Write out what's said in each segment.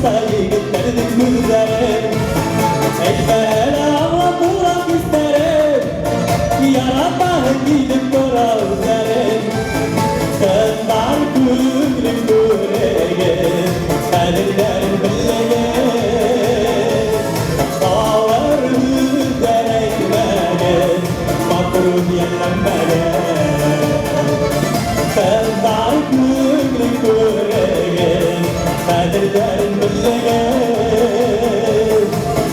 olsa yigitlerdik müzlerim Eşbehele ama burak isterim Yaratmağın gidip korazlerim Kızlar gülüm güreğim Kadirlerim billeğim Ağır müzler ekmeğim Makrun yenlenmeğim Kızlar gülüm güreğim Kadirlerim billeğim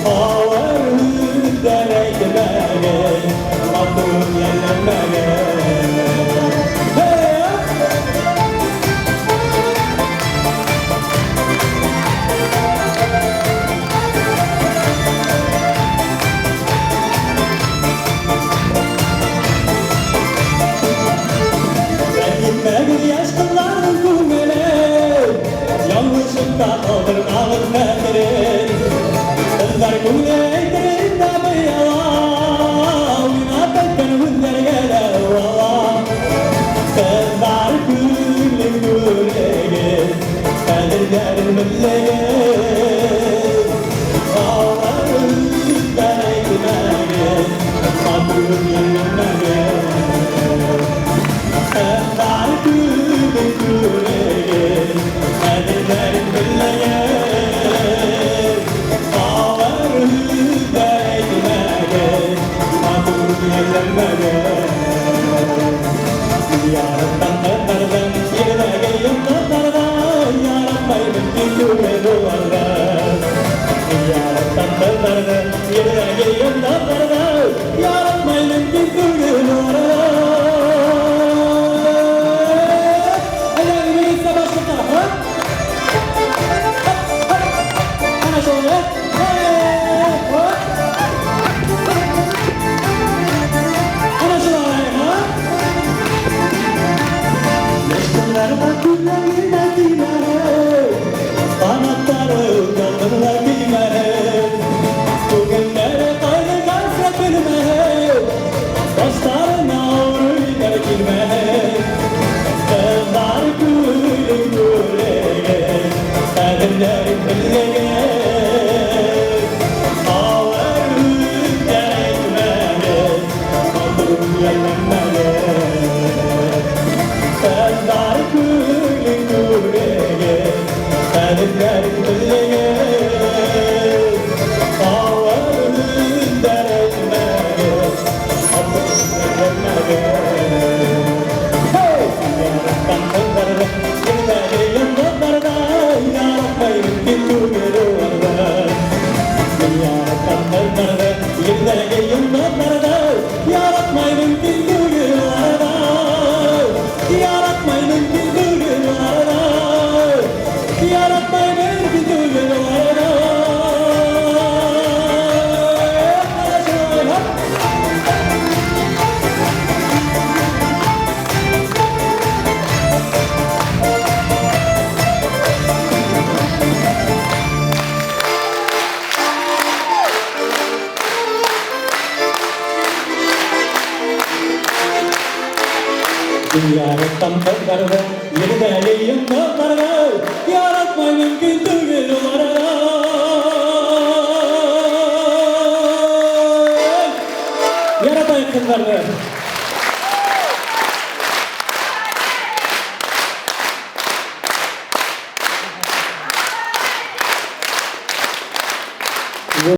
Ağır müzler ekmeğim Makrun yenlenmeğim Kaldırmağın nedir? Kızlar gülleydirin de bir yalan Oynatırken hüzler gele valla Kızlar güllüm güleyin Kadirlerin billeyin Ağlar hüzler ekmeğin Makrun yenilmeyin Kızlar güllüm güleyin Kadirlerin billeyin Ağlar hüzler ekmeğin Makrun yenilmeyin Yaratan kızlardan yerine gelin kızlardan Yaratmayın gülüme duvardan Yaratan kızlardan yerine gelin kızlardan Yaratmayın gülüme duvardan Hadi birlikte başlatalım ha? Ana şöyle Ana şöyle ha? Yaşlılarına günlerine giderim Kanatları canlarına giderim Bugünlere kaydı kalsa bilmem Başlarına uğruyla girmem Kızlar gülüm güleyin Kadirlerim billeyin Ağlar hüzler ekmeğin Makrun yenilmeyin Kızlar gülüm güleyin Kadirlerim billeyin Ağlar hüzler ekmeğin Makrun yenilmeyin Yaratan kızlardan yerine gelin kızlardan Yaratmayın gülüme duvardan Yaratan kızlardan yerine gelin kızlardan Yaratmayın gülüme duvardan Yaratmayın gülüme duvardan Yaratmayın gülüme duvardan Yaratan kızlardan yerine gelin kızlardan Yaratmayın